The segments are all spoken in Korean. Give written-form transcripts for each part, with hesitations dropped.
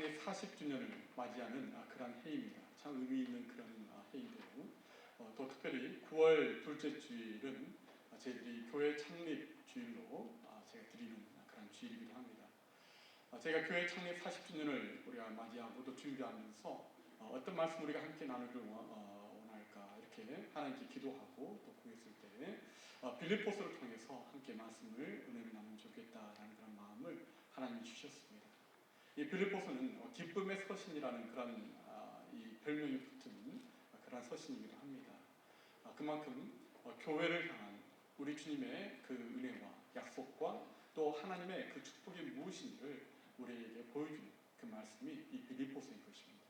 창립 40주년을 맞이하는 그런 해입니다. 참 의미 있는 그런 해인데요. 또 특별히 9월 둘째 주일은 저희들이 교회 창립 주일로 제가 드리는 그런 주일이기도 합니다. 제가 교회 창립 40주년을 우리가 맞이하고 또 준비하면서 어떤 말씀 우리가 함께 나누길 원할까 이렇게 하나님께 기도하고 또 구했을 때 빌립보서를 통해서 함께 말씀을 은혜를 나누면 좋겠다라는 그런 마음을 하나님이 주셨습니다. 이 빌립보서는 기쁨의 서신이라는 그런 이 별명이 붙은 그런 서신이기도 합니다. 그만큼 교회를 향한 우리 주님의 그 은혜와 약속과 또 하나님의 그 축복이 무엇인지를 우리에게 보여주는 그 말씀이 이 빌립보서인 것입니다.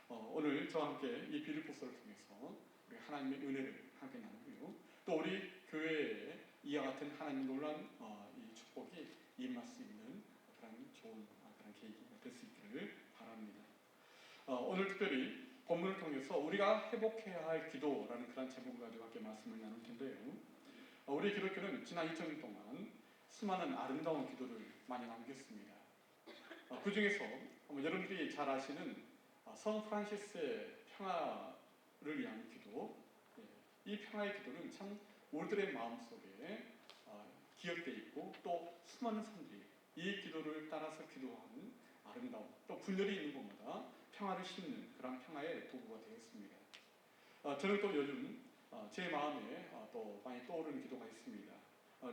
오늘 저와 함께 이 빌립보서를 통해서 우리 하나님의 은혜를 함께 나누고요. 또 우리 교회에 이와 같은 하나님 놀란 이 축복이 임할 수 있는 그런 좋은 그런 계기가 될 수 있기를 바랍니다. 오늘 특별히 본문을 통해서 우리가 회복해야 할 기도라는 그런 제목을 가지고 함께 말씀을 나눌 텐데요. 우리 기독교는 지난 2000년 동안 수많은 아름다운 기도를 많이 남겼습니다. 그 중에서 여러분들이 잘 아시는 성 프란시스의 평화를 위한 기도, 이 평화의 기도는 참 우리들의 마음속에 기억되어 있고 또 수많은 사람들이 이 기도를 따라서 기도하는 아름다움, 또 분열이 있는 곳마다 평화를 심는 그런 평화의 도구가 되었습니다. 저는 또 요즘 제 마음에 또 많이 떠오르는 기도가 있습니다.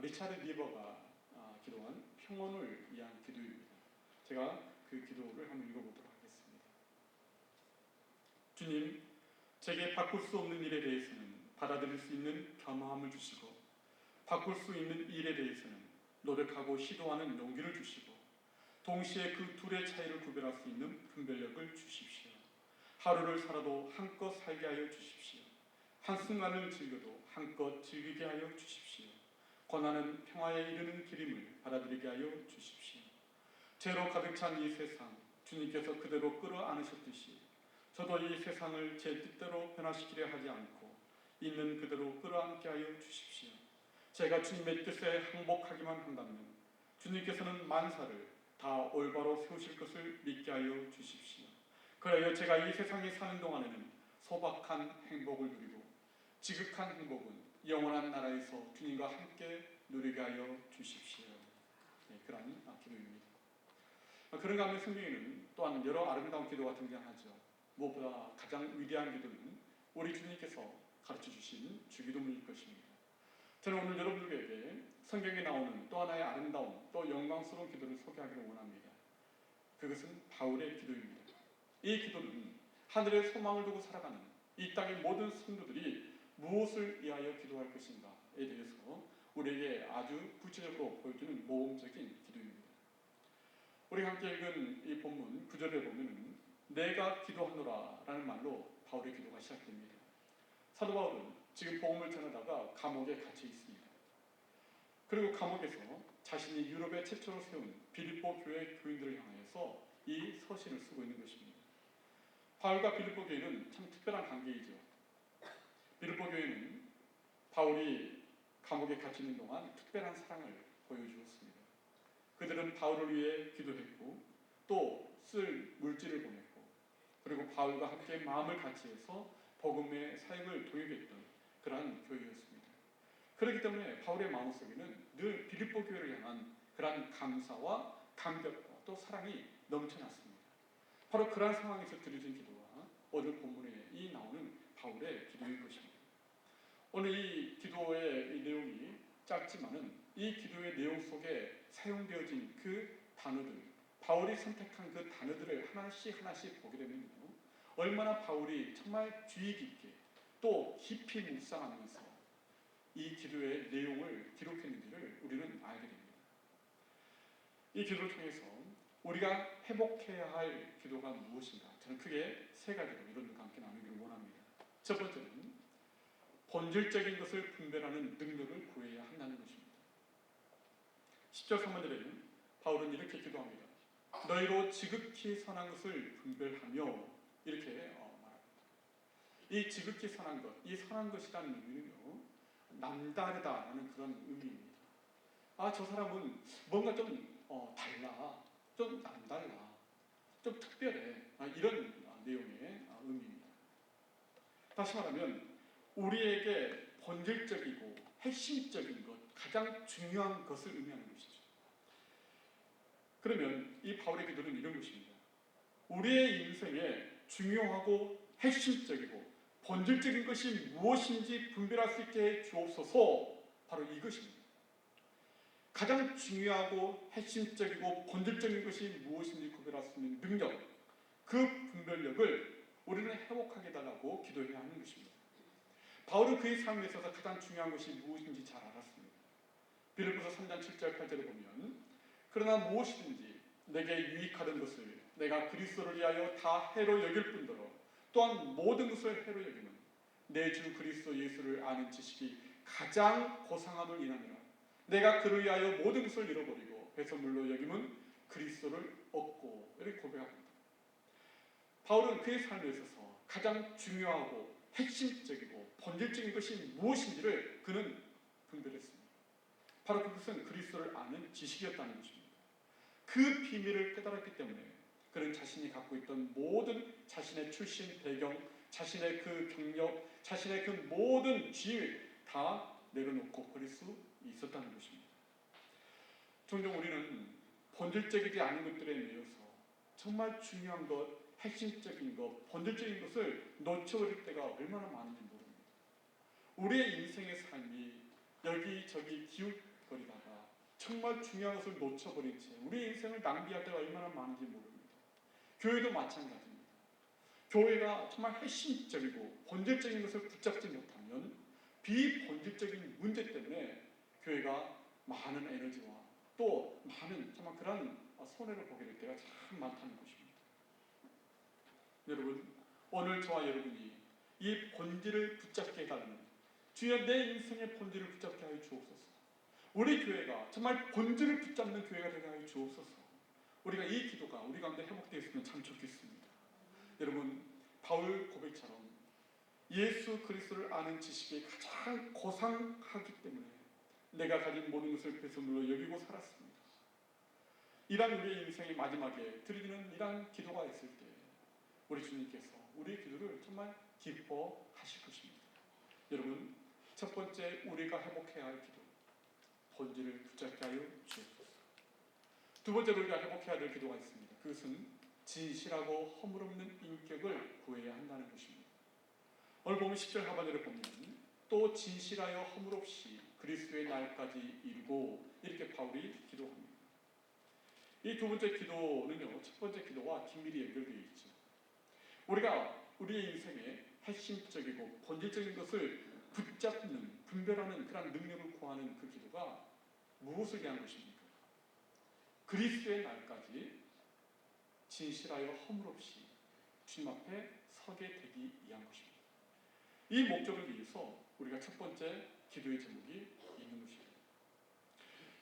리차드 리버가 기도한 평온을 위한 기도입니다. 제가 그 기도를 한번 읽어보도록 하겠습니다. 주님, 제게 바꿀 수 없는 일에 대해서는 받아들일 수 있는 겸허함을 주시고 바꿀 수 있는 일에 대해서는 노력하고 시도하는 용기를 주시고 동시에 그 둘의 차이를 구별할 수 있는 분별력을 주십시오. 하루를 살아도 한껏 살게 하여 주십시오. 한순간을 즐겨도 한껏 즐기게 하여 주십시오. 고난은 평화에 이르는 길임을 받아들이게 하여 주십시오. 죄로 가득 찬 이 세상, 주님께서 그대로 끌어안으셨듯이 저도 이 세상을 제 뜻대로 변화시키려 하지 않고 있는 그대로 끌어안게 하여 주십시오. 제가 주님의 뜻에 항복하기만 한다면 주님께서는 만사를 다 올바로 세우실 것을 믿게 하여 주십시오. 그래야 제가 이 세상에 사는 동안에는 소박한 행복을 누리고 지극한 행복은 영원한 나라에서 주님과 함께 누리게 하여 주십시오. 그런 기도입니다. 그런가 하면 성경에는 또한 여러 아름다운 기도가 등장하죠. 무엇보다 가장 위대한 기도는 우리 주님께서 가르쳐 주신 주기도문일 것입니다. 저는 오늘 여러분들에게 성경에 나오는 또 하나의 아름다운 또 영광스러운 기도를 소개하기를 원합니다. 그것은 바울의 기도입니다. 이 기도는 하늘의 소망을 두고 살아가는 이 땅의 모든 성도들이 무엇을 위하여 기도할 것인가에 대해서 우리에게 아주 구체적으로 보여주는 모험적인 기도입니다. 우리가 함께 읽은 이 본문 9절에 보면 내가 기도하노라 라는 말로 바울의 기도가 시작됩니다. 사도 바울은 지금 복음을 전하다가 감옥에 갇혀 있습니다. 그리고 감옥에서 자신이 유럽에 최초로 세운 빌립보 교회 교인들을 향해서 이 서신을 쓰고 있는 것입니다. 바울과 빌립보 교회는 참 특별한 관계이죠. 빌립보 교회는 바울이 감옥에 갇혀 있는 동안 특별한 사랑을 보여주었습니다. 그들은 바울을 위해 기도했고 또 쓸 물질을 보냈고 그리고 바울과 함께 마음을 같이해서 복음의 사역을 도입했던 그러한 교회였습니다. 그렇기 때문에 바울의 마음속에는 늘 빌립보 교회를 향한 그러한 감사와 감격과 또 사랑이 넘쳐났습니다. 바로 그러한 상황에서 드려진 기도가 오늘 본문에 이 나오는 바울의 기도인 것입니다. 오늘 이 기도의 이 내용이 짧지만은 이 기도의 내용 속에 사용되어진 그 단어들, 바울이 선택한 그 단어들을 하나씩 보게 되면요, 얼마나 바울이 정말 주의 깊게 또 깊이 묵상하면서 이 기도의 내용을 기록했는지를 우리는 알게 됩니다. 이 기도를 통해서 우리가 회복해야 할 기도가 무엇인가? 저는 크게 세 가지로 여러분들과 함께 나누기를 원합니다. 첫 번째는 본질적인 것을 분별하는 능력을 구해야 한다는 것입니다. 10절 3절에는 바울은 이렇게 기도합니다. 너희로 지극히 선한 것을 분별하며 이렇게 말합니다. 이 지극히 선한 것, 이 선한 것이라는 의미는요, 남다르다라는 그런 의미입니다. 저 사람은 뭔가 좀 달라, 좀 남달라. 좀 특별해. 이런 내용의 의미입니다. 다시 말하면 우리에게 본질적이고 핵심적인 것, 가장 중요한 것을 의미하는 것이죠. 그러면 이 바울의 기도는 이런 것입니다. 우리의 인생에 중요하고 핵심적이고 본질적인 것이 무엇인지 분별할 수 있게 해 주옵소서. 바로 이것입니다. 가장 중요하고 핵심적이고 본질적인 것이 무엇인지 구별할 수 있는 능력, 그 분별력을 우리는 회복하게 해달라고 기도해야 하는 것입니다. 바울은 그의 삶에 있어서 가장 중요한 것이 무엇인지 잘 알았습니다. 빌립보서 3장 7절 8절을 보면 그러나 무엇이든지 내게 유익하던 것을 내가 그리스도를 위하여 다 해로 여길 뿐더러 또한 모든 것을 해로 여기는 내 주 그리스도 예수를 아는 지식이 가장 고상함을 인하느라 내가 그를 위하여 모든 것을 잃어버리고 배설물로 여김은 그리스도를 얻고 이렇게 고백합니다. 바울은 그의 삶에 있어서 가장 중요하고 핵심적이고 본질적인 것이 무엇인지를 그는 분별했습니다. 바로 그것은 그리스도를 아는 지식이었다는 것입니다. 그 비밀을 깨달았기 때문에 그는 자신이 갖고 있던 모든 자신의 출신 배경, 자신의 그 경력, 자신의 그 모든 지위를 다 내려놓고 버릴 수 있었다는 것입니다. 종종 우리는 본질적이지 않은 것들에 매여서 정말 중요한 것, 핵심적인 것, 본질적인 것을 놓쳐버릴 때가 얼마나 많은지 모릅니다. 우리의 인생의 삶이 여기저기 기웃거리다가 정말 중요한 것을 놓쳐버린 채 우리 인생을 낭비할 때가 얼마나 많은지 모릅니다. 교회도 마찬가지입니다. 교회가 정말 핵심적이고 본질적인 것을 붙잡지 못하면 비본질적인 문제 때문에 교회가 많은 에너지와 또 많은 정말 그런 손해를 보게 될 때가 참 많다는 것입니다. 여러분, 오늘 저와 여러분이 이 본질을 붙잡게 해달라는, 주여 내 인생의 본질을 붙잡게 하여 주옵소서. 우리 교회가 정말 본질을 붙잡는 교회가 되게 하여 주옵소서. 우리가 이 기도가 우리 가운데 회복되어 있으면 참 좋겠습니다. 여러분, 바울 고백처럼 예수 그리스도를 아는 지식이 가장 고상하기 때문에 내가 가진 모든 것을 배설물로 여기고 살았습니다. 이런 우리의 인생의 마지막에 드리는 이런 기도가 있을 때 우리 주님께서 우리의 기도를 정말 기뻐하실 것입니다. 여러분, 첫 번째 우리가 회복해야 할 기도, 본질을 붙잡게 하여 주옵소서. 두 번째로 우리가 회복해야 될 기도가 있습니다. 그것은 진실하고 허물없는 인격을 구해야 한다는 것입니다. 오늘 보면 10절 하반절을 보면 또 진실하여 허물없이 그리스도의 날까지 이루고 이렇게 바울이 기도합니다. 이 두 번째 기도는요, 첫 번째 기도와 긴밀히 연결되어 있죠. 우리가 우리의 인생에 핵심적이고 본질적인 것을 붙잡는, 분별하는 그런 능력을 구하는 그 기도가 무엇을 위한 것입니까? 그리스도의 날까지 진실하여 허물없이 주님 앞에 서게 되기 위한 것입니다. 이 목적을 위해서 우리가 첫 번째 기도의 제목이 있는 것입니다.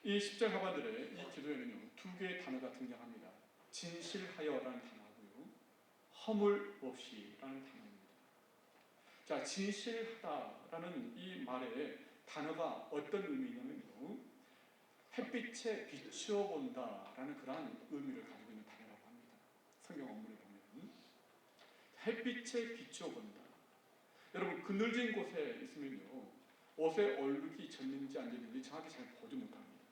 이 10절 하반절에 이 기도에는요, 두 개의 단어가 등장합니다. 진실하여라는 단어하고요, 허물 없이라는 단어입니다. 자, 진실하다라는 이 말에 단어가 어떤 의미냐면요, 햇빛에 비추어 본다라는 그러한 의미를 가지고 있는 단어라고 합니다. 성경 원문에 보면 햇빛에 비추어 본다. 여러분, 그늘진 곳에 있으면요, 옷에 얼룩이 졌는지 안 졌는지 정확히 잘 보지 못합니다.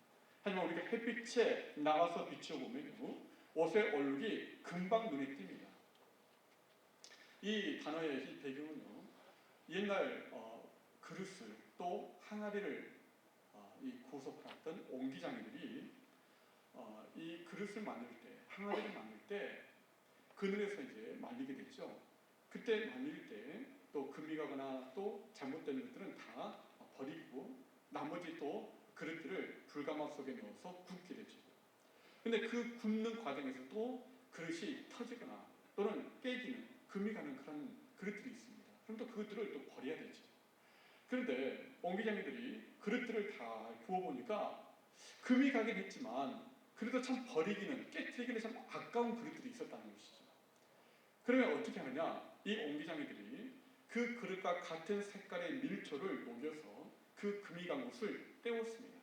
하지만 우리가 햇빛에 나가서 비추어 보면요, 옷에 얼룩이 금방 눈에 띕니다. 이 단어의 이 배경은요, 옛날 그릇을 또 항아리를 이 구속했던 옹기장이들이 이 그릇을 만들 때, 항아리를 만들 때 그늘에서 이제 말리게 됐죠. 그때 말릴 때 또 금이 가거나 또 잘못된 것들은 다 버리고 나머지 또 그릇들을 불가마 속에 넣어서 굽게 되죠. 근데 그 굽는 과정에서 또 그릇이 터지거나 또는 깨지는, 금이 가는 그런 그릇들이 있습니다. 그럼 또 그것들을 또 버려야 되죠. 그런데 옹기장이들이 그릇들을 다 구워보니까 금이 가긴 했지만 그래도 참 버리기는, 깨뜨리기는 참 아까운 그릇들이 있었다는 것이죠. 그러면 어떻게 하느냐? 이 옹기장이들이 그 그릇과 같은 색깔의 밀초를 녹여서 그 금이 간 곳을 떼었습니다.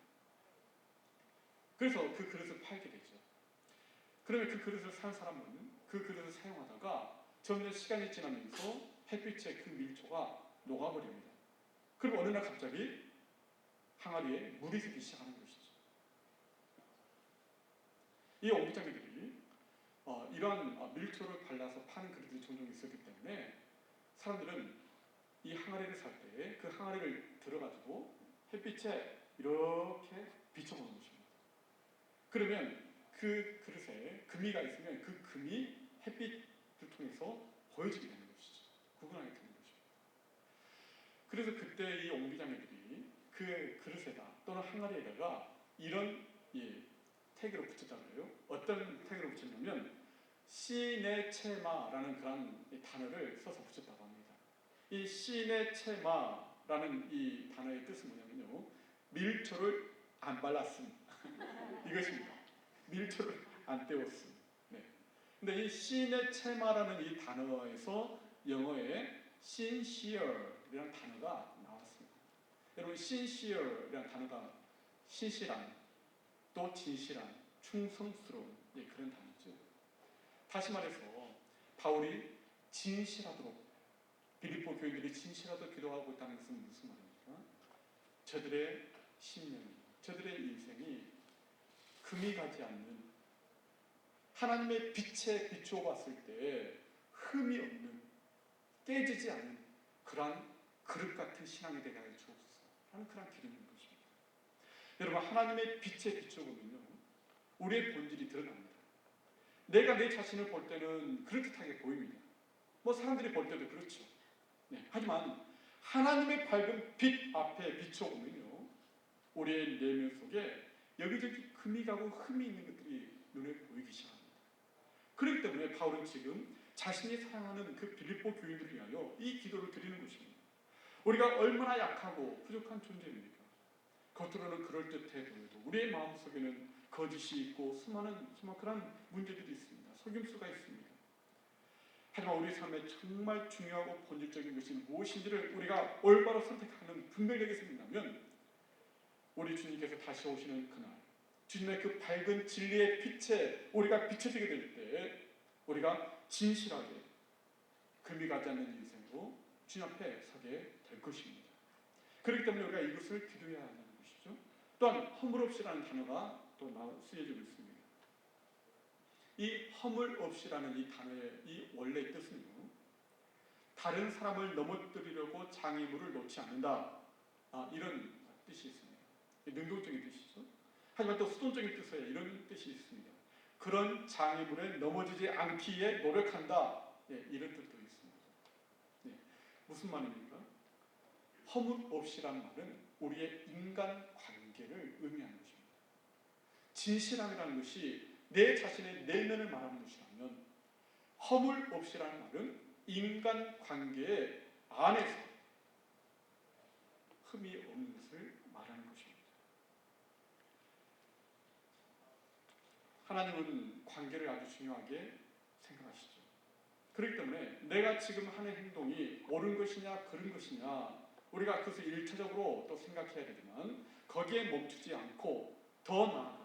그래서 그 그릇을 팔게 되죠. 그러면 그 그릇을 산 사람은 그 그 그릇을 사용하다가 점점 시간이 지나면서 햇빛에 그 밀초가 녹아버립니다. 그리고 어느 날 갑자기 항아리에 물이 새기 시작하는 것이죠. 이 옹기장이들이 이런 밀초를 발라서 파는 그릇들이 종종 있었기 때문에 사람들은 이 항아리를 살 때 그 항아리를 들어가지고 햇빛에 이렇게 비춰보는 것입니다. 그러면 그 그릇에 금이가 있으면 그 금이 햇빛을 통해서 보여지게 되는 것이죠. 구분하게 되는 것입니다. 그래서 그때 이 옹기장애들이 그 그릇에다 또는 항아리에다가 이런 태그를 붙였다고 해요. 어떤 태그를 붙였냐면 시네체마라는 그런 단어를 써서 붙였다고 합니다. 이 시네체마라는 이 단어의 뜻은 뭐냐면요, 밀초를 안 발랐음 이것입니다. 밀초를 안 떼었음. 네. 근데 이 시네체마라는 이 단어에서 영어에 sincere이라는 단어가 나왔습니다. 여러분, sincere이라는 단어가 신실한, 또 진실한, 충성스러운 그런 단어죠. 다시 말해서 바울이 진실하도록, 빌립보 교인들이 진실하도록 기도하고 있다는 것은 무슨 말입니까? 저들의 신념이, 저들의 인생이 금이 가지 않는, 하나님의 빛에 비추어 봤을 때 흠이 없는, 깨지지 않는 그러한 그릇 같은 신앙이 되게 하여 주옵소서 하는 그런 기도인 것입니다. 여러분, 하나님의 빛에 비추어 보면요, 우리의 본질이 드러납니다. 내가 내 자신을 볼 때는 그럴듯하게 보입니다. 뭐 사람들이 볼 때도 그렇죠. 네. 하지만 하나님의 밝은 빛 앞에 비추어 보면요, 우리의 내면 속에 여기저기 금이 가고 흠이 있는 것들이 눈에 보이기 시작합니다. 그렇기 때문에 바울은 지금 자신이 사랑하는 그 빌립보 교인들을 위하여 이 기도를 드리는 것입니다. 우리가 얼마나 약하고 부족한 존재입니까? 겉으로는 그럴듯해 보여도 우리의 마음속에는 거짓이 있고 수많은 그런 문제들이 있습니다. 속임수가 있습니다. 하지만 우리 삶에 정말 중요하고 본질적인 것이 무엇인지를 우리가 올바로 선택하는 분별력이 생긴다면 우리 주님께서 다시 오시는 그날, 주님의 그 밝은 진리의 빛에 우리가 비춰지게 될 때 우리가 진실하게 금이 가지 않는 인생으로 주님 앞에 서게 될 것입니다. 그렇기 때문에 우리가 이것을 기도해야 한다는 것이죠. 또한 허물없이라는 단어가 또 쓰여지고 있습니다. 이 허물없이라는 이 단어의 이 원래 뜻은요, 다른 사람을 넘어뜨리려고 장애물을 놓지 않는다, 이런 뜻이 있습니다. 능동적인 뜻이죠. 하지만 또 수동적인 뜻에 이런 뜻이 있습니다. 그런 장애물에 넘어지지 않기에 노력한다, 이런 뜻도 있습니다. 무슨 말입니까? 허물 없이란 말은 우리의 인간 관계를 의미하는 것입니다. 진실함이라는 것이 내 자신의 내면을 말하는 것이라면, 허물 없이라는 말은 인간 관계 안에서 흠이 없는 것을 말하는 것입니다. 하나님은 관계를 아주 중요하게 생각하시죠. 그렇기 때문에 내가 지금 하는 행동이 옳은 것이냐 그른 것이냐 우리가 그것을 일차적으로 또 생각해야 되지만, 거기에 멈추지 않고 더 나아가서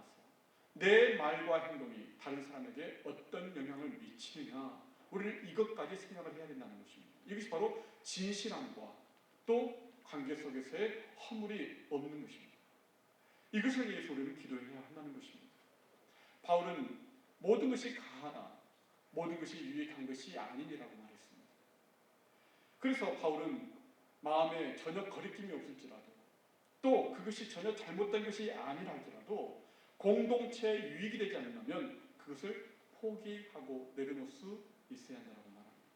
내 말과 행동이 다른 사람에게 어떤 영향을 미치느냐, 우리는 이것까지 생각을 해야 된다는 것입니다. 이것이 바로 진실함과 또 관계 속에서의 허물이 없는 것입니다. 이것을 위해서 우리는 기도해야 한다는 것입니다. 바울은 모든 것이 가하나 모든 것이 유익한 것이 아니니라고 말했습니다. 그래서 바울은 마음에 전혀 거리낌이 없을지라도, 또 그것이 전혀 잘못된 것이 아니라 할지라도 공동체에 유익이 되지 않는다면 그것을 포기하고 내려놓을 수 있어야 한다고 말합니다.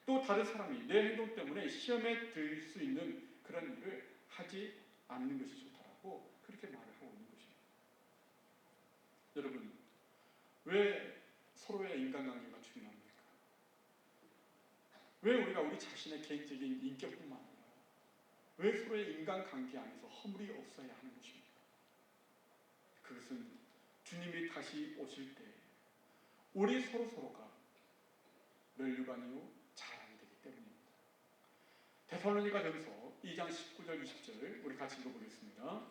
또 다른 사람이 내 행동 때문에 시험에 들 수 있는 그런 일을 하지 않는 것이 좋다라고 그렇게 말을 하고 있는 것입니다. 여러분, 왜 서로의 인간관계가 중요합니까? 왜 우리가 우리 자신의 개인적인 인격뿐만 아니라 왜 서로의 인간관계 안에서 허물이 없어야 하는 것입니까? 그것은 주님이 다시 오실 때 우리 서로가 멸류관이요 자랑이 되기 때문입니다. 데살로니가전서 2장 19절 20절 우리 같이 읽어보겠습니다.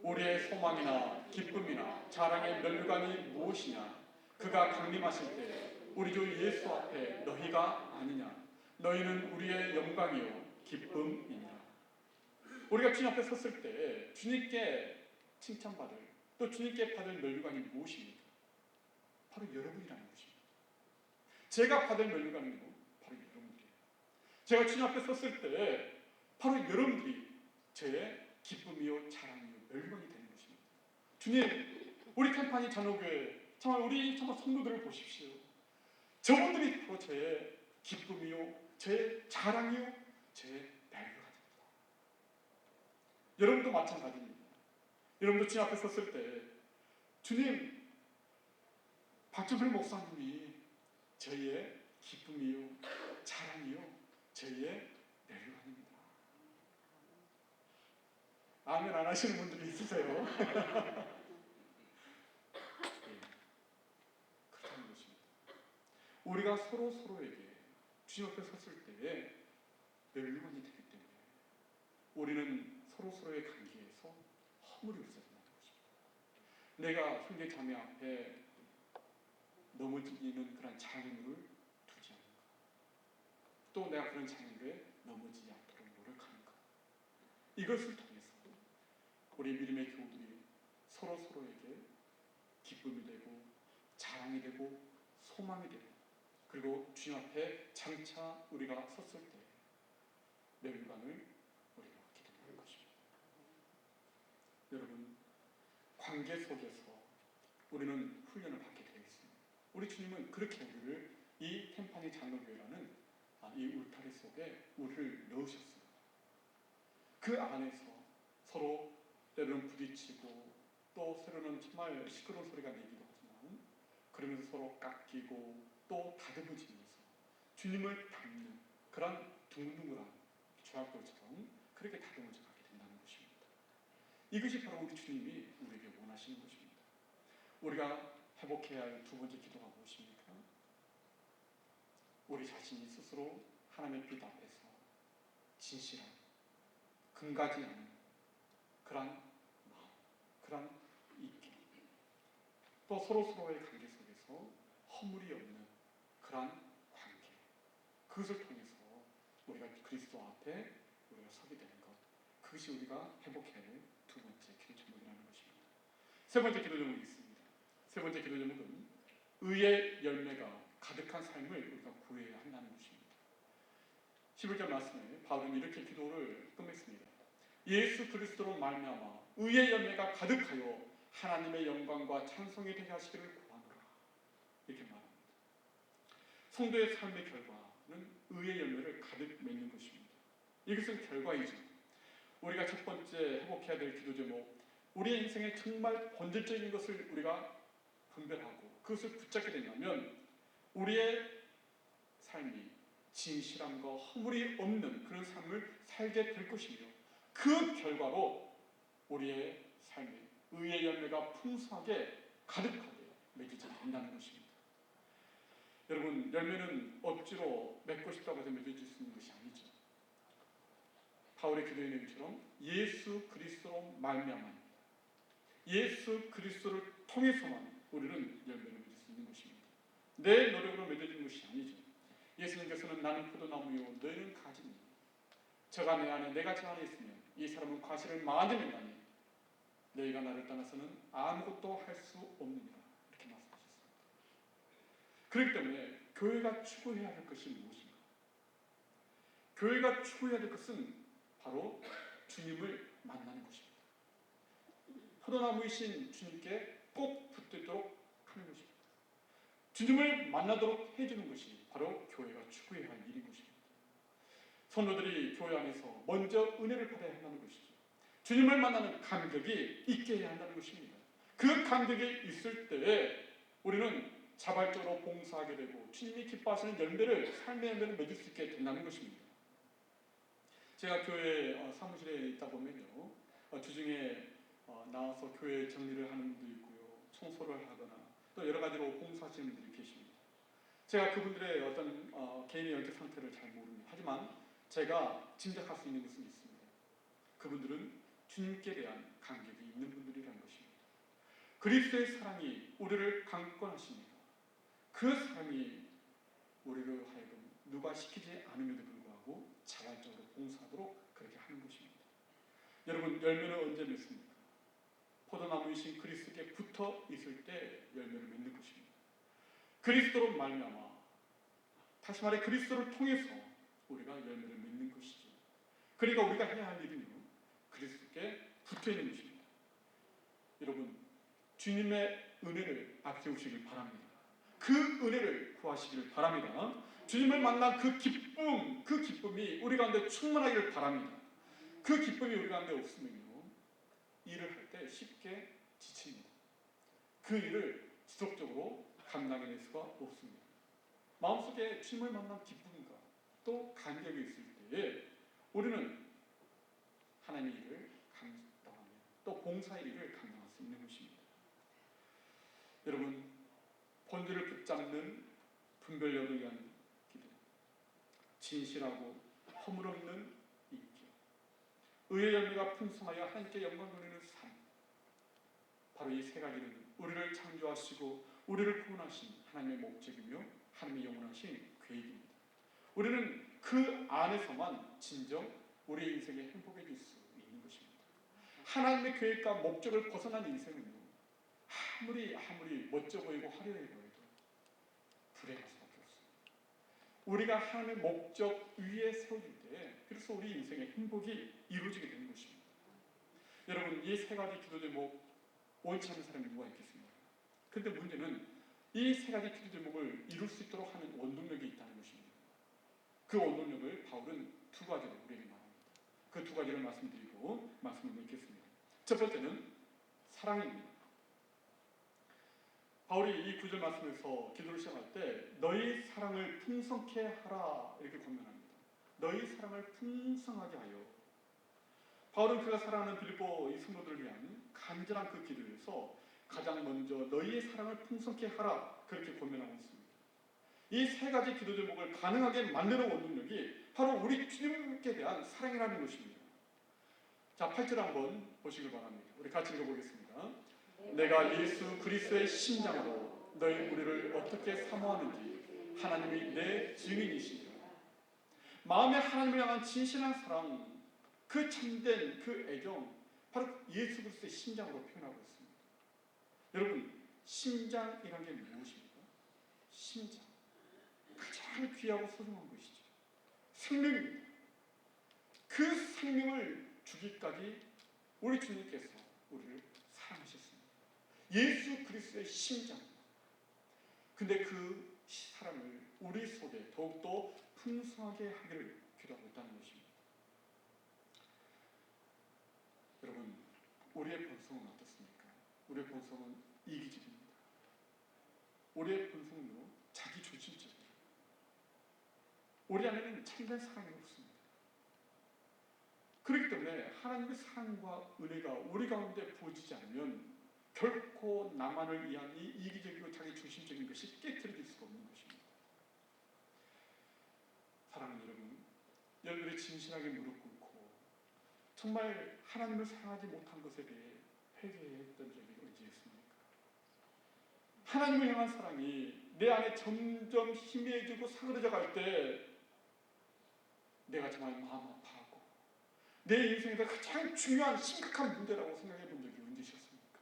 우리의 소망이나 기쁨이나 자랑의 멸류관이 무엇이냐? 그가 강림하실 때 우리 주 예수 앞에 너희가 아니냐. 너희는 우리의 영광이요 기쁨이니라. 우리가 주님 앞에 섰을 때 주님께 칭찬받을, 또 주님께 받을 면류관이 무엇입니까? 바로 여러분이라는 것입니다. 제가 받을 면류관은 바로 여러분들이에요. 제가 주님 앞에 섰을 때 바로 여러분들이 제 기쁨이요 자랑이요 면류관이 되는 것입니다. 주님, 우리 캠파니 잔호교회 정말 우리 정말 성도들을 보십시오. 저분들이 바로 제 기쁨이요 제 자랑이요 제 면류관입니다. 여러분도 마찬가지입니다. 여러분도 주님 앞에 섰을 때 주님, 박정필 목사님이 저희의 기쁨이요 자랑이요 저희의 면류관입니다. 아멘 안 하시는 분들이 있으세요. 그렇다는 것입니다. 우리가 서로에게 주님 앞에 섰을 때에 면류관이 되기 때문에 우리는 서로의 관계에서 허물이 없어야 된다는 것입니다. 내가 형제 자매 앞에 넘어지는 그런 장애물을 두지 않는가, 또 내가 그런 장애물에 넘어지지 않도록 노력하는가, 이것을 통해서 우리 믿음의 교우들이 서로에게 기쁨이 되고 자랑이 되고 소망이 되고, 그리고 주님 앞에 장차 우리가 섰을 때 면류관을 우리가 얻게 된다는 것입니다. 여러분, 관계 속에서 우리는 훈련을 받게 되어 있습니다. 우리 주님은 그렇게 우리를 이 템파니 장로교회라는 이 울타리 속에 우리를 넣으셨습니다. 그 안에서 서로 때로는 부딪히고 또 때로는 정말 시끄러운 소리가 나기도 하지만 그러면서 서로 깎이고 또 다듬어지면서 주님을 닮는 그런 둥둥그런 조약돌처럼 그렇게 다듬어져 가게 된다는 것입니다. 이것이 바로 우리 주님이 우리에게 원하시는 것입니다. 우리가 회복해야 할 두 번째 기도가 무엇입니까? 우리 자신이 스스로 하나님의 빛 앞에서 진실한, 금가지 않은 그런 마음, 그런 있기, 또 서로의 관계 속에서 허물이 없는 그런 관계, 그것을 통해서 우리가 그리스도 앞에 우리가 서게 되는 것, 그것이 우리가 회복해야 할 두 번째 기도 제목이라는 것입니다. 세 번째 기도 제목이 있습니다. 세 번째 기도 제목은 의의 열매가 가득한 삶을 우리가 구해야 한다는 것입니다. 11절 말씀에 바울은 이렇게 기도를 끝냈습니다. 예수 그리스도로 말미암아 의의 열매가 가득하여 하나님의 영광과 찬송이 되게 하시기를 구하노라, 이렇게 말합니다. 성도의 삶의 결과는 의의 열매를 가득 맺는 것입니다. 이것은 결과이죠. 우리가 첫 번째 회복해야 될 기도 제목, 우리의 인생에 정말 본질적인 것을 우리가 분별하고 그것을 붙잡게 된다면 우리의 삶이 진실함과 허물이 없는 그런 삶을 살게 될 것이며, 그 결과로 우리의 삶에 의의 열매가 풍성하게 가득하게 맺어지게 된다는 것입니다. 여러분, 열매는 억지로 맺고 싶다고 해서 맺어질 수 있는 것이 아니죠. 바울의 기도의 내용처럼 예수 그리스도로 말미암아 예수 그리스도를 통해서만 우리는 열매를 맺을 수 있는 것입니다. 내 노력으로 맺어지는 것이 아니죠. 예수님께서는 나는 포도나무요 너희는 가지니 저가 내 안에 내가 저 안에 있으면 이 사람은 과실을 많이 맺나니 너희가 나를 떠나서는 아무것도 할 수 없느니라, 이렇게 말씀하셨습니다. 그렇기 때문에 교회가 추구해야 할 것이 무엇인가? 교회가 추구해야 할 것은 바로 주님을 만나는 것입니다. 포도나무이신 주님께 꼭 붙도록 하는 것입니다. 주님을 만나도록 해주는 것이 바로 교회가 추구해야 할 일인 것입니다. 성도들이 교회 안에서 먼저 은혜를 받아야 한다는 것이죠. 주님을 만나는 감격이 있게 해야 한다는 것입니다. 그 감격이 있을 때에 우리는 자발적으로 봉사하게 되고 주님이 기뻐하시는 열매를, 삶의 열매를 맺을 수 있게 된다는 것입니다. 제가 교회 사무실에 있다 보면요, 주중에 나와서 교회 정리를 하는 분도 있고요, 청소를 하거나 또 여러 가지로 봉사하시는 분들이 계십니다. 제가 그분들의 어떤 개인의 영적 상태를 잘 모릅니다. 하지만 제가 짐작할 수 있는 것은 있습니다. 그분들은 주님께 대한 감격이 있는 분들이라는 것입니다. 그리스도의 사랑이 우리를 강권하십니다. 그 사랑이 우리를 하여금 누가 시키지 않음에도 불구하고 자발적으로 봉사하도록 그렇게 하는 것입니다. 여러분, 열매는 언제 맺습니까? 포도나무이신 그리스도께 붙어 있을 때 열매를 맺는 것입니다. 그리스도로 말미암아, 다시 말해 그리스도를 통해서 우리가 열매를 맺는 것이죠. 그러니까 우리가 해야 할 일은요, 그리스도께 붙어 있는 것입니다. 여러분, 주님의 은혜를 앞세우시길 바랍니다. 그 은혜를 구하시길 바랍니다. 주님을 만난 그 기쁨이 우리 가운데 충만하기를 바랍니다. 그 기쁨이 우리 가운데 없으면요, 일을 할 때 쉽게 지칩니다. 그 일을 지속적으로 감당해낼 수가 없습니다. 마음속에 주님을 만난 기쁨과 또 간격이 있을 때에 우리는 하나님의 일을 감당하며 또 봉사의 일을 감당할 수 있는 것입니다. 여러분, 본질을 붙잡는 분별력을 위한 기도, 진실하고 허물없는 인격, 의의 열매가 풍성하여 하나님께 영광 돌리는 삶, 바로 이 세 가지는 우리를 창조하시고 우리를 구원하신 하나님의 목적이며 하나님의 영원하신 계획입니다. 우리는 그 안에서만 진정 우리의 인생에 행복해질 수 있는 것입니다. 하나님의 계획과 목적을 벗어난 인생은요, 아무리 멋져 보이고 화려해 보여도 불행할 수밖에 없습니다. 우리가 하나님의 목적 위에 세워질 때 그래서 우리 인생의 행복이 이루어지게 되는 것입니다. 여러분, 이 세 가지 기도 제목 원치 않는 사람이 누가 있겠습니까? 그런데 문제는 이 세 가지 기도 제목을 이룰 수 있도록 하는 원동력이 있다는 것입니다. 그 원동력을 바울은 두 가지로 우리에게 말합니다. 그 두 가지를 말씀드리고 말씀을 맺겠습니다. 첫 번째는 사랑입니다. 바울이 이 9절 말씀에서 기도를 시작할 때 너희 사랑을 풍성케 하라 이렇게 권면합니다. 너희 사랑을 풍성하게 하여. 바울은 그가 사랑하는 빌립보 이 성도들을 위한 간절한 그 기도에서 가장 먼저 너희의 사랑을 풍성케 하라 그렇게 권면하고 있습니다. 이 세 가지 기도 제목을 가능하게 만드는 원동력이 바로 우리 주님께 대한 사랑이라는 것입니다. 자, 8절 한번 보시길 바랍니다. 우리 같이 읽어보겠습니다. 내가 예수 그리스도의 심장으로 너희 우리를 어떻게 사모하는지 하나님이 내 증인이시니라. 마음에 하나님을 향한 진실한 사랑, 그 참된 그 애정, 바로 예수 그리스도의 심장으로 표현하고 있습니다. 여러분, 심장이란 게 무엇입니까? 심장, 가장 귀하고 소중한 것이죠. 생명입니다. 그 생명을 주기까지 우리 주님께서 우리를 사랑하셨습니다. 예수 그리스도의 심장. 근데 그 사랑을 우리 속에 더욱더 풍성하게 하기를 기도하고 있다는 것입니다. 여러분, 우리의 본성은 어떻습니까? 우리의 본성은 이기적입니다. 우리의 본성은요, 자기 중심적이에요. 우리 안에는 참된 사랑이 없습니다. 그렇기 때문에 하나님의 사랑과 은혜가 우리 가운데 부어지지 않으면 결코 나만을 위한 이 이기적이고 자기 중심적인 것이 깨트려질 수가 없는 것입니다. 사랑하는 여러분, 여러분들이 진실하게 무릎 꿇고 정말 하나님을 사랑하지 못한 것에 대해 회개했던 적이 언제 있습니까? 하나님을 향한 사랑이 내 안에 점점 희미해지고 사그러져 갈 때 내가 정말 마음 아파하고 내 인생에서 가장 중요한 심각한 문제라고 생각해 본 적이 언제셨습니까?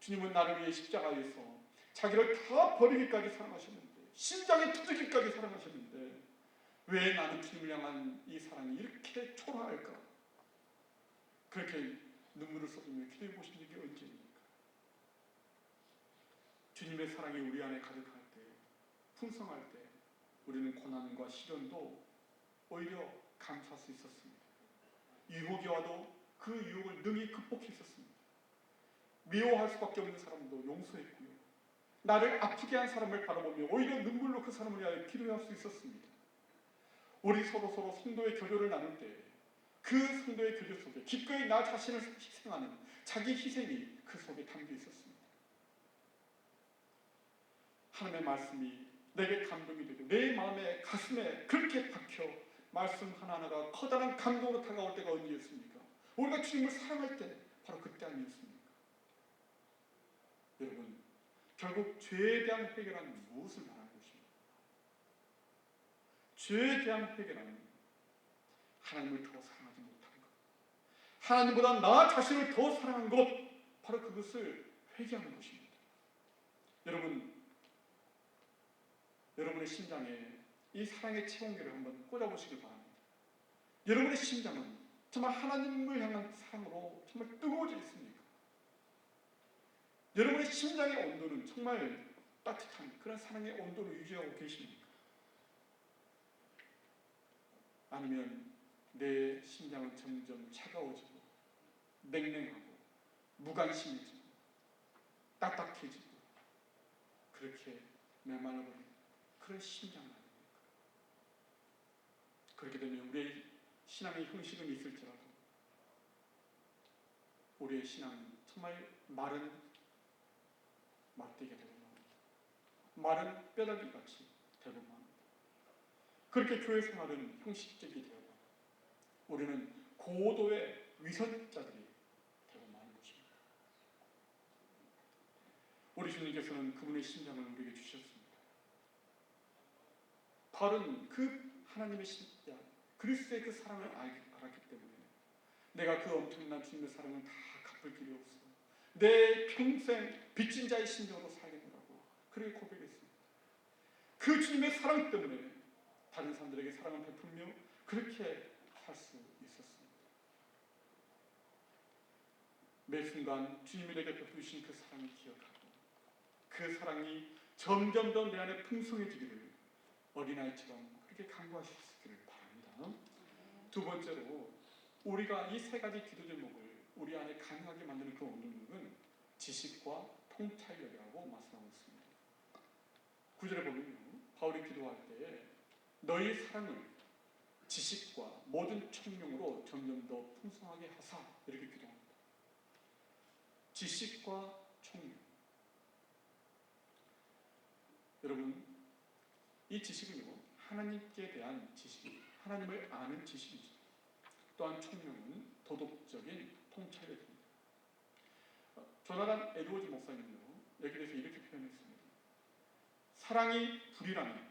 주님은 나를 위해 십자가에서 자기를 다 버리기까지 사랑하셨는데, 심장이 터지기까지 사랑하셨는데 왜 나는 주님을 향한 이 사랑이 이렇게 초라할까? 그렇게 눈물을 쏟으며 기도해 보신 적이 언제입니까? 주님의 사랑이 우리 안에 가득할 때, 풍성할 때 우리는 고난과 시련도 오히려 감수할 수 있었습니다. 유혹이 와도 그 유혹을 능히 극복했었습니다. 미워할 수밖에 없는 사람도 용서했고요. 나를 아프게 한 사람을 바라보며 오히려 눈물로 그 사람을 위하여 기도할 수 있었습니다. 우리 서로 성도의 교류를 나눌 때 그 성도의 교류 속에 기꺼이 나 자신을 희생하는 자기 희생이 그 속에 담겨 있었습니다. 하나님의 말씀이 내게 감동이 되고 내 마음에 가슴에 그렇게 박혀 말씀 하나하나가 커다란 감동으로 다가올 때가 언제였습니까? 우리가 주님을 사랑할 때 바로 그때 아니었습니까? 여러분, 결국 죄에 대한 해결은 무엇을 말하는 것입니까? 죄에 대한 회개는 하나님을 더 사랑하지 못한 것, 하나님보다 나 자신을 더 사랑한 것, 바로 그것을 회개하는 것입니다. 여러분의 심장에 이 사랑의 체온계를 한번 꽂아보시길 바랍니다. 여러분의 심장은 정말 하나님을 향한 사랑으로 정말 뜨거워져 있습니까? 여러분의 심장의 온도는 정말 따뜻한 그런 사랑의 온도를 유지하고 계십니까? 아니면 내 심장은 점점 차가워지고 냉랭하고 무관심해지고 딱딱해지고 그렇게 메말라버린 그런 심장 아닙니까? 그렇게 되면 우리의 신앙의 형식은 있을지라도 우리의 신앙은 정말 마른 막대기가 되고 맙니다. 마른 뼈다귀 같이 되고 맙니다. 그렇게 교회 생활은 형식적이 되고 우리는 고도의 위선자들이 되고 마는 것입니다. 우리 주님께서는 그분의 심장을 우리에게 주셨습니다. 바울은 그 하나님의 심장, 그리스도의 그 사랑을 알았기 때문에 내가 그 엄청난 주님의 사랑을 다 갚을 길이 없어. 내 평생 빚진 자의 심정으로 살겠노라고 그렇게 고백했습니다. 그 주님의 사랑 때문에 다른 사람들에게 사랑을 베풀며 그렇게 살 수 있었습니다. 매 순간 주님이 내게 베푸신 그 사랑을 기억하고 그 사랑이 점점 더 내 안에 풍성해지기를 어린아이처럼 그렇게 간구하실 수 있기를 바랍니다. 두 번째로 우리가 이 세 가지 기도 제목을 우리 안에 가능하게 만드는 그 원동력은 지식과 통찰력이라고 말씀하고 있습니다. 9절에 보면요, 바울이 기도할 때 너희 사랑을 지식과 모든 총명으로 점점 더 풍성하게 하사 이렇게 기도합니다. 지식과 총명. 여러분, 이 지식은요, 하나님께 대한 지식, 하나님을 아는 지식이죠. 또한 총명은 도덕적인 통찰력입니다. 조나단 에드워즈 목사님은요, 여기에 대해서 이렇게 표현했습니다. 사랑이 불이라면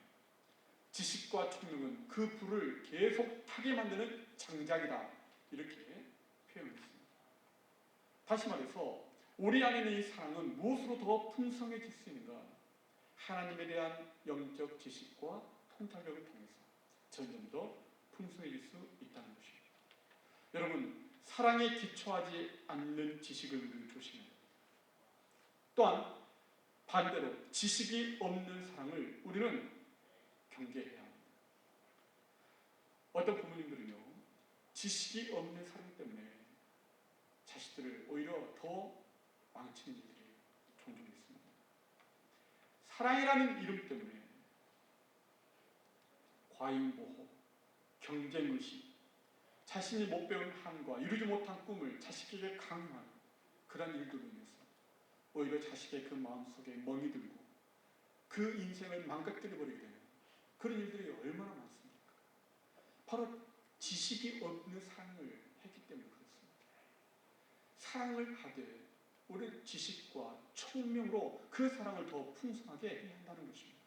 지식과 총명은 그 불을 계속 타게 만드는 장작이다. 이렇게 표현했습니다. 다시 말해서 우리 안에 있는 이 사랑은 무엇으로 더 풍성해질 수 있는가? 하나님에 대한 영적 지식과 통찰력을 통해서 점점 더 풍성해질 수 있다는 것입니다. 여러분, 사랑에 기초하지 않는 지식을 우리는 조심해야 합니다. 또한 반대로 지식이 없는 사랑을 우리는 경계해야 합니다. 어떤 부모님들은요, 지식이 없는 사랑 때문에 자식들을 오히려 더 망치는 일들이 종종 있습니다. 사랑이라는 이름 때문에 과잉보호, 경쟁의식, 자신이 못 배운 한과 이루지 못한 꿈을 자식에게 강요하는 그런 일들로 인해서 오히려 자식의 그 마음속에 멍이 들고 그 인생을 망가뜨려버리게 되는 그런 일들이 얼마나 많습니까? 바로 지식이 없는 사랑을 했기 때문에 그렇습니다. 사랑을 하되 우리 지식과 총명으로 그 사랑을 더 풍성하게 해야 한다는 것입니다.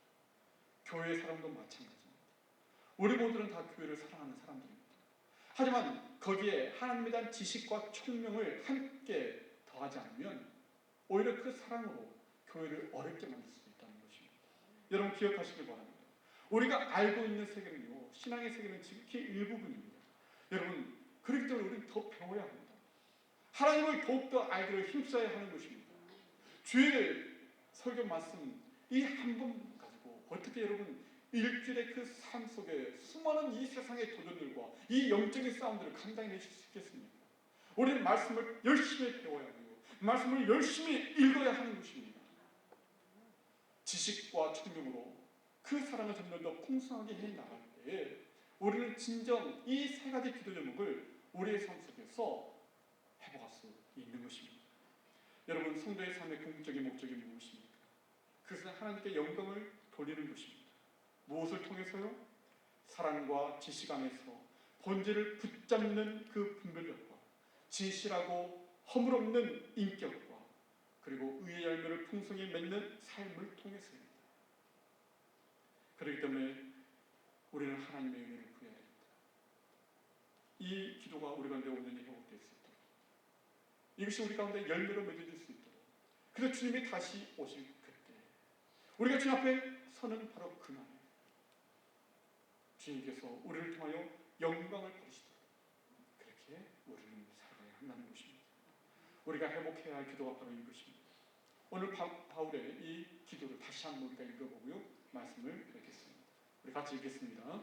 교회의 사랑도 마찬가지입니다. 우리 모두는 다 교회를 사랑하는 사람들입니다. 하지만 거기에 하나님에 대한 지식과 총명을 함께 더하지 않으면 오히려 그 사랑으로 교회를 어렵게 만들 수 있다는 것입니다. 여러분 기억하시길 바랍니다. 우리가 알고 있는 세계는요, 신앙의 세계는 지극히 일부분입니다. 여러분, 그렇기 때문에 우리는 더 배워야 합니다. 하나님을 더욱더 알기를 힘써야 하는 것입니다. 주일 설교 말씀 이 한 번 가지고 어떻게 여러분 일주일의 그 삶 속에 수많은 이 세상의 도전들과 이 영적인 싸움들을 감당해 내실 수 있겠습니까? 우리는 말씀을 열심히 배워야 하고요, 말씀을 열심히 읽어야 하는 것입니다. 지식과 총명으로 그 사랑을 점점 더 풍성하게 해 나갈 때에 우리는 진정 이 세 가지 기도 제목을 우리의 삶 속에서 회복할 수 있는 것입니다. 여러분, 성도의 삶의 궁극적인 목적이 무엇입니까? 그것은 하나님께 영광을 돌리는 것입니다. 무엇을 통해서요? 사랑과 지식 안에서 본질을 붙잡는 그 분별력과 진실하고 허물없는 인격과 그리고 의의 열매를 풍성히 맺는 삶을 통해서입니다. 그렇기 때문에 우리는 하나님의 은혜를 구해야 됩니다. 이 기도가 우리 가운데 온전히 회복될 수 있도록, 이것이 우리 가운데 열매로 맺어질 수 있도록, 그래서 주님이 다시 오실 그때 우리가 주님 앞에 서는 바로 그날 주님께서 우리를 통하여 영광을 받으시도록 그렇게 우리는 살아가야 한다는 것입니다. 우리가 회복해야 할 기도가 바로 이것입니다. 오늘 바울의 이 기도를 다시 한번 우리가 읽어보고요, 말씀을 뵙겠습니다. 우리 같이 읽겠습니다.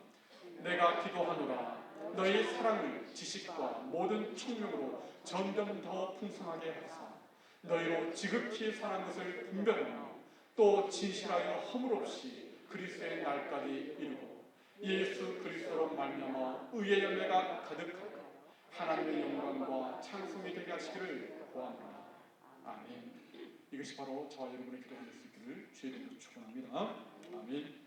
내가 기도하노라 너희 사랑을 지식과 모든 총명으로 점점 더 풍성하게 하사 너희로 지극히 사는 것을 분별하며 또 진실하여 허물 없이 그리스도의 날까지 이루고 예수 그리스도로 말미암아 의의 열매가 가득하고 하나님의 영광과 찬송이 되게 하시기를 구합니다. 아멘. 이것이 바로 저와 여러분의 기도가 될 수 있기를 주의 이름으로 축원합니다. 아멘.